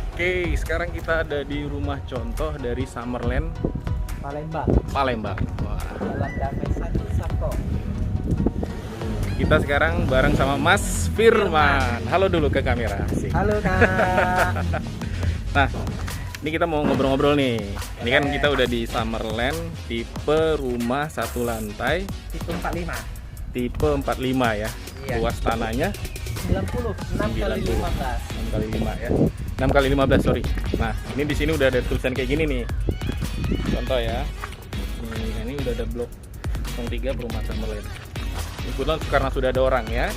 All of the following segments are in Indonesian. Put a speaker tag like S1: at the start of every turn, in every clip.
S1: Oke, sekarang kita ada di rumah contoh dari Summerland Palembang. Wah.
S2: Dalam damai satu Sabto.
S1: Kita sekarang bareng sama Mas Firman. Halo dulu ke kamera. Asik.
S2: Halo Kak.
S1: Nah, ini kita mau ngobrol-ngobrol nih. Ini kan kita udah di Summerland tipe rumah satu lantai,
S2: Tipe 45.
S1: tipe 45 ya.
S2: Iya.
S1: Luas tanahnya
S2: 90, 6 kali 15.
S1: 6 kali 5 ya. 6 kali 15, sorry. Nah, ini di sini udah ada tulisan kayak gini nih. Contoh ya. Ini udah ada blok 03 perumahan Summerland. Ini kebetulan karena sudah ada orang ya.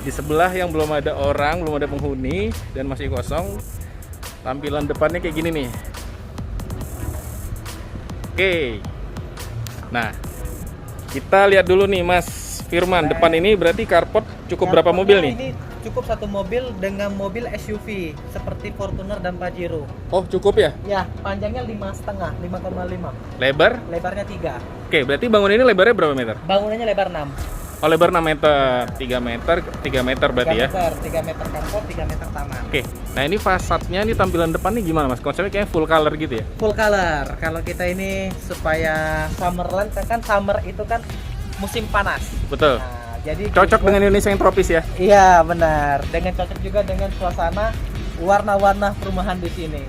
S1: Di sebelah yang belum ada orang, belum ada penghuni dan masih kosong. Tampilan depannya kayak gini nih. Oke. Nah, kita lihat dulu nih Mas Firman. Depan ini berarti carport cukup berapa mobil nih?
S2: Ini cukup satu mobil dengan mobil SUV seperti Fortuner dan Pajero.
S1: Oh, cukup ya?
S2: Ya, panjangnya 5,5, 5,5.
S1: Lebar?
S2: Lebarnya 3.
S1: Oke, berarti bangunan ini lebarnya berapa meter?
S2: Bangunannya lebar 6.
S1: Oh, lebar 6 meter. 3 meter berarti
S2: 3
S1: ya?
S2: meter, 3 meter carport, 3 meter taman.
S1: Oke, nah ini fasadnya, ini tampilan depan nih gimana Mas? Konsepnya kayaknya full color gitu ya?
S2: Full color. Kalau kita ini supaya Summerland kan summer itu kan musim panas.
S1: Betul.
S2: Nah, jadi
S1: Cocok dengan Indonesia yang tropis ya?
S2: Iya, benar. Dengan cocok juga dengan suasana warna-warna perumahan di sini.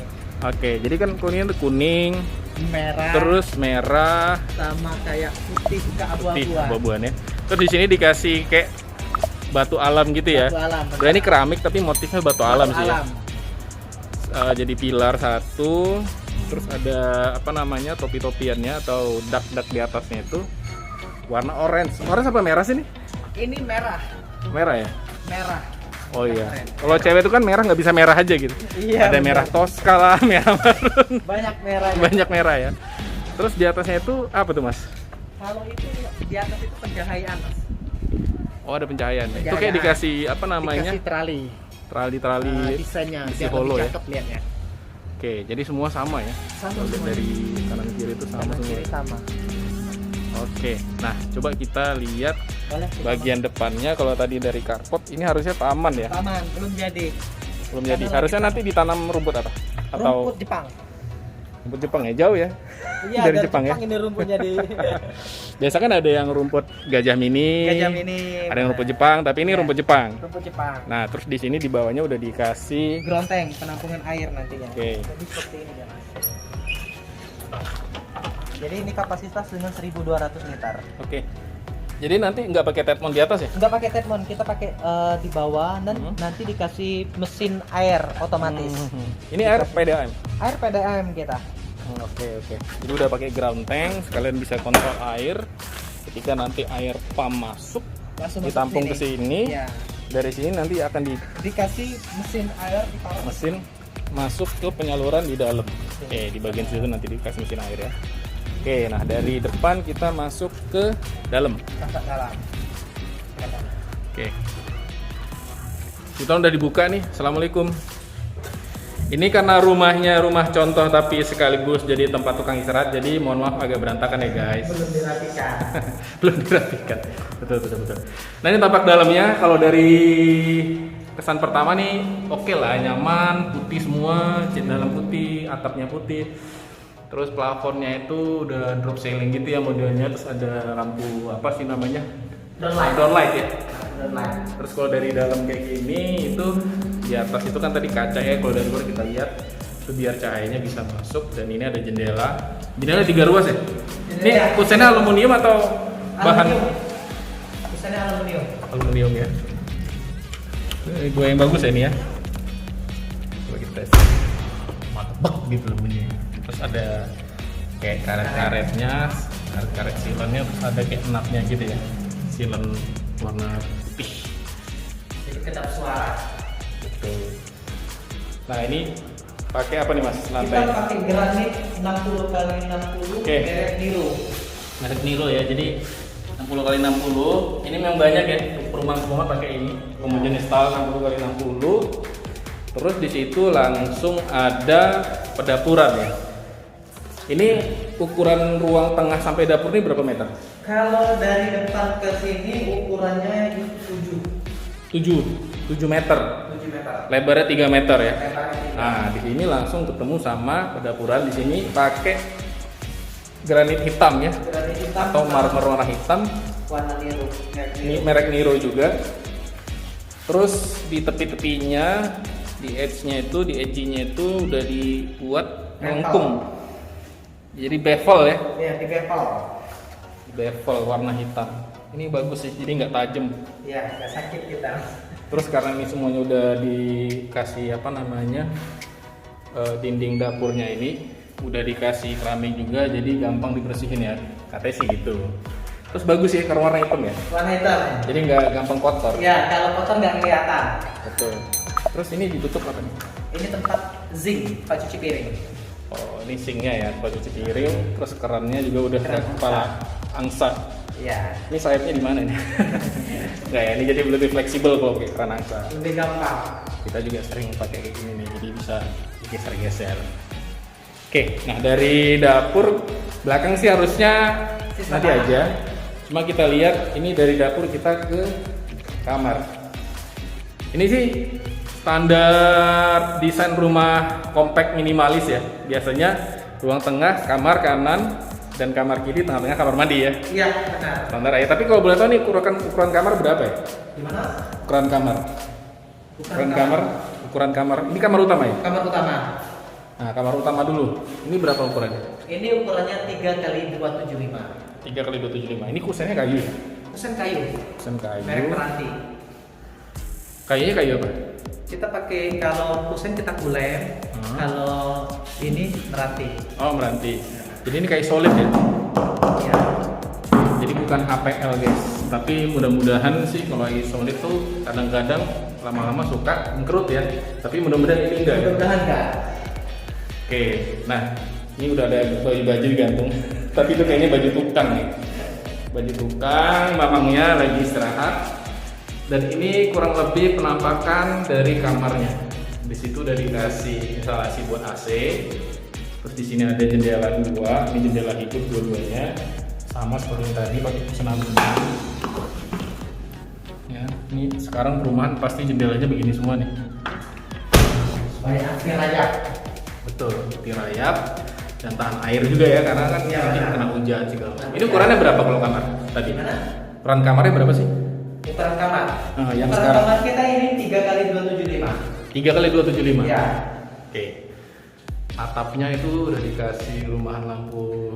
S1: Oke, jadi kan kuningnya tuh kuning,
S2: Merah,
S1: terus merah,
S2: sama kayak putih ke
S1: putih,
S2: abu-abuan.
S1: abu-abuan ya. Terus di sini dikasih kayak batu alam gitu ya?
S2: Batu alam. benar.
S1: Berarti ini keramik tapi motifnya batu alam sih ya?
S2: alam.
S1: Jadi pilar satu, terus ada apa namanya topi-topiannya atau dak-dak di atasnya itu warna orange. Orange apa merah sih nih?
S2: Ini merah.
S1: Merah ya?
S2: Merah.
S1: Oh iya.
S2: Keren.
S1: Kalau cewek itu kan merah nggak bisa merah aja gitu.
S2: Iya.
S1: Ada
S2: benar.
S1: merah Tosca lah, merah marun.
S2: Banyak merah.
S1: Banyak merah ya. Terus di atasnya itu apa tuh Mas?
S2: Kalau itu di atas itu pencahayaan, Mas.
S1: Oh ada pencahayaan. Itu kayak
S2: Pencahayaan.
S1: dikasih apa namanya?
S2: Dikasih trali.
S1: Trali-trali.
S2: Desainnya
S1: isi
S2: biar
S1: holo
S2: lebih
S1: ya.
S2: cakep lihatnya.
S1: Oke, jadi semua sama ya.
S2: Sama
S1: Kalau
S2: semua.
S1: dari kanan kiri itu sama
S2: Kanan
S1: semua.
S2: kiri sama.
S1: Oke. Nah, coba kita lihat
S2: Boleh.
S1: bagian depannya. Kalau tadi dari carport, ini harusnya taman ya.
S2: Taman belum jadi.
S1: Belum jadi.
S2: Karena
S1: Harusnya
S2: kita-
S1: nanti ditanam rumput apa? Atau
S2: Rumput Jepang.
S1: rumput Jepang ya, jauh ya.
S2: Iya,
S1: Dari Jepang ya?
S2: ini rumputnya di
S1: Biasa kan ada yang rumput gajah mini.
S2: Gajah Mini.
S1: Ada yang rumput Jepang, tapi ini
S2: Ya.
S1: rumput Jepang.
S2: Rumput Jepang.
S1: Nah, terus di sini di bawahnya udah dikasih.
S2: Gronteng, penampungan air nantinya.
S1: Oke.
S2: Jadi seperti ini ya, Mas. Jadi ini kapasitas dengan 1.200 liter.
S1: Oke. Jadi nanti nggak pakai tetmon di atas ya?
S2: Nggak pakai tetmon, kita pakai di bawah dan nanti dikasih mesin air otomatis.
S1: Ini air PDAM.
S2: Air PDAM kita.
S1: Oke. Jadi udah pakai ground tank, sekalian bisa kontrol air. Ketika nanti air pump masuk,
S2: Langsung
S1: ditampung ke
S2: masuk
S1: sini.
S2: Ya.
S1: Dari sini nanti akan
S2: Dikasih mesin air di bawah.
S1: mesin masuk ke penyaluran di dalam. Oke, di bagian situ nanti dikasih mesin air ya. Oke, nah dari depan kita masuk ke dalam.
S2: Masuk dalam.
S1: Oke. Kita udah dibuka nih. Assalamualaikum. Ini karena rumahnya rumah contoh tapi sekaligus jadi tempat tukang istirahat. Jadi mohon maaf agak berantakan ya guys.
S2: Belum dirapikan.
S1: Belum dirapikan. Betul. Nah ini tampak dalamnya. Kalau dari kesan pertama nih oke lah, nyaman, putih semua, cat dalam putih, atapnya putih. Terus plafonnya itu udah drop ceiling gitu ya modelnya. Terus ada lampu apa sih namanya? Downlight ya. Terus kalau dari dalam kayak gini itu di atas itu kan tadi kaca ya, kalau dari luar kita lihat itu biar cahayanya bisa masuk. Dan ini ada jendela 3 ruas ya. Ini kusennya aluminium atau bahan?
S2: Misalnya aluminium.
S1: Aluminium ya. Gue yang bagus ya ini ya. Coba kita tes. Mantep gitu bunyinya. Terus ada kayak karet-karetnya, karet silennya, terus ada kayak knapnya gitu ya. Silen warna putih.
S2: Jadi kedap suara.
S1: Betul. Nah ini pakai apa nih mas
S2: Kita
S1: lantai?
S2: pakai granit 60 kali 60
S1: Oke.
S2: merek Niro.
S1: Merek Nilo ya. Jadi 60 kali 60. Ini memang banyak ya, perumahan pakai ini. Kemudian style 60 kali 60. Terus di situ langsung ada pedapuran ya. Ini ukuran ruang tengah sampai dapur ini berapa meter?
S2: Kalau dari depan ke sini ukurannya
S1: 7 meter.
S2: 7 meter.
S1: Lebarnya 3 meter ya.
S2: Lebarnya 3.
S1: Nah, di sini langsung ketemu sama pedapuran. Di sini pakai granit hitam ya,
S2: Granit hitam
S1: atau marmer warna hitam.
S2: Warna biru.
S1: Ini merek Niro juga. Terus di tepi-tepinya, di edge-nya itu udah dibuat melengkung. Jadi bevel ya.
S2: Iya, di bevel.
S1: Bevel warna hitam. Ini bagus sih, jadi nggak tajam.
S2: Iya, nggak sakit kita.
S1: Terus karena ini semuanya udah dikasih dinding dapurnya ini udah dikasih keramik juga, jadi gampang dibersihin ya. Katanya sih gitu. Terus bagus ya karena warna hitam ya.
S2: Warna hitam.
S1: Jadi nggak gampang kotor.
S2: Ya, kalau kotor nggak kelihatan.
S1: Betul. Terus ini ditutup apa nih?
S2: Ini tempat zinc, tempat cuci piring.
S1: Oh, ini sinknya ya, buat cuci piring. Terus kerannya juga udah kayak kepala angsa.
S2: Iya.
S1: Ini sayapnya di mana nih? Nggak ya, ini jadi lebih fleksibel kalau pakai keran angsa.
S2: Lebih gampang.
S1: Kita juga sering pakai kayak gini nih, jadi bisa geser-geser. Oke, nah dari dapur belakang sih harusnya
S2: Sisa
S1: nanti
S2: kamar.
S1: aja. Cuma kita lihat ini dari dapur kita ke kamar. Ini sih standar desain rumah compact minimalis ya. Biasanya ruang tengah, kamar kanan, dan kamar kiri, tengah-tengah kamar mandi ya.
S2: Iya, benar.
S1: Standar aja. Tapi kalau boleh tahu nih ukuran kamar berapa ya?
S2: Gimana?
S1: Ukuran kamar. Ukuran kamar. Ini kamar utama ya?
S2: Kamar utama.
S1: Nah, kamar utama dulu. Ini berapa ukurannya?
S2: Ini ukurannya 3 kali 275.
S1: 3 kali 275. Ini kusennya kayu ya?
S2: Kusen kayu.
S1: Kusen kayu.
S2: Merek Meranti.
S1: Kayunya kayu apa?
S2: Kita pakai kalau kusen kita kulem, kalau ini Meranti.
S1: Oh, Meranti. Jadi ini kayu solid ya?
S2: Iya.
S1: Jadi bukan HPL guys. Tapi mudah-mudahan sih kalau kayu solid tuh kadang-kadang lama-lama suka mengkerut ya. Tapi mudah-mudahan ini enggak ya?
S2: Mudah-mudahan enggak.
S1: Oke, nah ini udah ada baju digantung. Tapi itu kayaknya baju tukang nih. Baju tukang, mamangnya lagi istirahat. Dan ini kurang lebih penampakan dari kamarnya. Di situ udah dikasih instalasi buat AC. Terus di sini ada jendela 2, ini jendela hidup dua-duanya. Sama seperti yang tadi pakai pesanan benang. Ya, ini sekarang perumahan pasti jendelanya begini semua nih.
S2: Supaya anti rayap.
S1: Betul, anti rayap dan tahan air juga ya, karena kan
S2: Iya,
S1: nanti
S2: benar.
S1: kena hujan segala macam. Ini ukurannya berapa kalau kamar tadi?
S2: Gimana?
S1: Ukuran kamarnya berapa sih?
S2: Ukuran kamar.
S1: Yang
S2: Ukuran
S1: sekarang
S2: kamar kita ini 3 kali 275.
S1: 3 kali 275.
S2: Iya.
S1: Oke. Atapnya itu udah dikasih rumahan lampu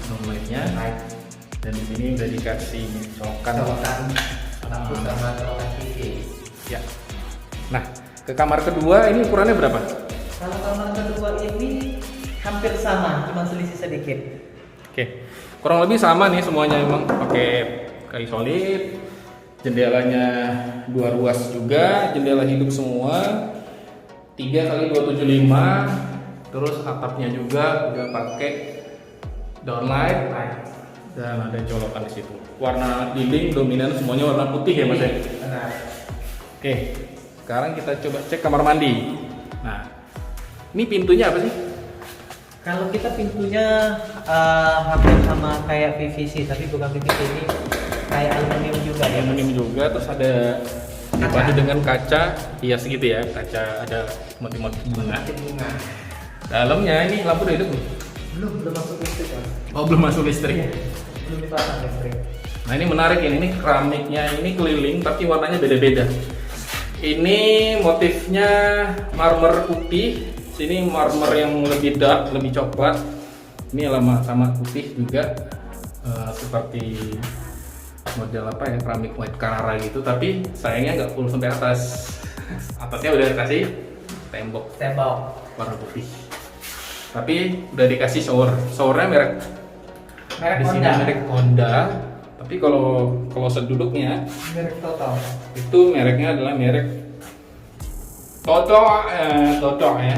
S1: downlightnya,
S2: Baik.
S1: dan di sini udah dikasih colokan.
S2: Lampu sama colokan TV.
S1: Ya. Nah, ke kamar kedua ini ukurannya berapa?
S2: Kalau kamar kedua ini hampir sama, cuma selisih sedikit.
S1: Oke. Kurang lebih sama nih semuanya, emang pakai kayu solid. Jendelanya 2 ruas juga, jendela hidup semua. 3 kali 275. Terus atapnya juga udah pakai downlight dan ada colokan di situ. Warna dinding dominan semuanya warna putih ya Mas ya.
S2: Benar.
S1: Oke. Sekarang kita coba cek kamar mandi. Nah, ini pintunya apa sih?
S2: Kalau kita pintunya hampir sama kayak PVC, tapi bukan PVC, ini kayak aluminium juga ya.
S1: Aluminium juga, terus ada dipadu dengan kaca hias gitu ya, kaca ada motif-motif bunga.
S2: Bunga.
S1: Dalamnya ini lampu udah hidup belum?
S2: Belum masuk listrik kan?
S1: Oh, belum masuk listrik.
S2: Belum dipasang listrik.
S1: Nah, ini menarik ini keramiknya ini keliling tapi warnanya beda-beda. Ini motifnya marmer putih, sini marmer yang lebih dark, lebih coklat. Ini sama putih juga, seperti model apa ya, keramik white Carrara gitu. Tapi sayangnya nggak full sampai atas. Atasnya udah dikasih tembok warna putih. Tapi udah dikasih shower. Showernya merek di sini
S2: Honda.
S1: merek Honda. Tapi kalau kloset duduknya
S2: Merek Total.
S1: itu mereknya adalah merek Toto ya.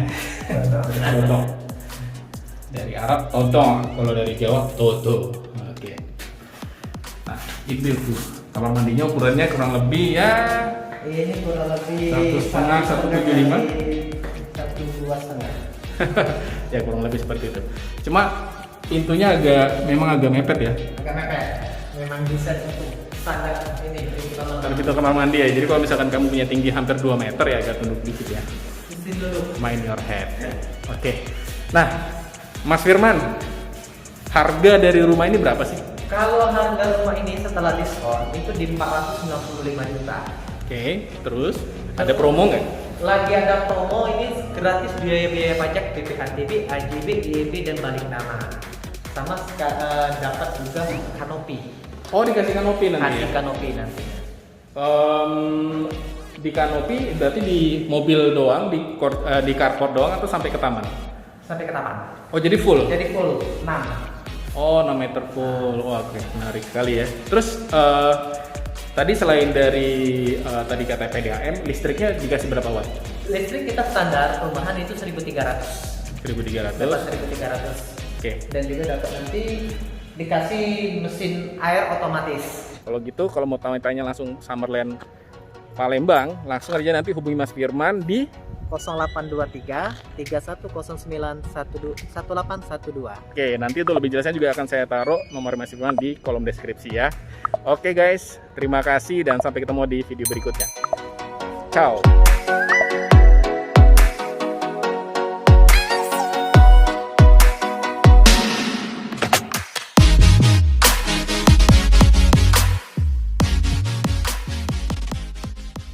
S1: Toto. Dari Arab Toto, kalau dari Jawa Toto. Oke. Itu tuh. Kamar mandinya ukurannya kurang lebih ya
S2: Ini kurang lebih
S1: 1,5, 1,75.
S2: 1,2,5.
S1: Ya kurang lebih seperti itu. Cuma pintunya memang agak mepet ya.
S2: Agak mepet. Memang bisa untuk standar ini
S1: Kalau pintu kamar mandi ya. Jadi kalau misalkan kamu punya tinggi hampir 2 meter ya agak tunduk dikit ya.
S2: Isi dulu.
S1: Mind your head. Oke. Nah, Mas Firman, harga dari rumah ini berapa sih?
S2: Kalau harga rumah ini setelah diskon itu di 495 juta.
S1: Oke, terus ada promo nggak?
S2: Lagi ada promo ini gratis biaya-biaya pajak BPHTB, AJB, IEB dan balik nama. Sama dapat juga kanopi.
S1: Oh, dikasih kanopi nanti
S2: Kasih
S1: ya?
S2: kanopi nanti.
S1: Di kanopi berarti di mobil doang, di carport doang atau sampai ke taman?
S2: Sampai ke taman.
S1: Oh, jadi full?
S2: Jadi full 6.
S1: Oh, 6 meter full. Wah, oke, menarik sekali ya. Terus tadi selain dari tadi kata PDAM, listriknya dikasih berapa watt?
S2: Listrik kita standar perumahan itu 1.300.
S1: 1.300.
S2: Dapat 1.300.
S1: Oke.
S2: Dan juga dapat nanti dikasih mesin air otomatis.
S1: Kalau gitu, kalau mau tanya langsung Summerland Palembang, langsung aja nanti hubungi Mas Firman di
S2: 0823 3109 1812.
S1: Oke, nanti itu lebih jelasnya juga akan saya taruh nomor Mas Firman di kolom deskripsi ya. Oke guys, terima kasih dan sampai ketemu di video berikutnya. Ciao.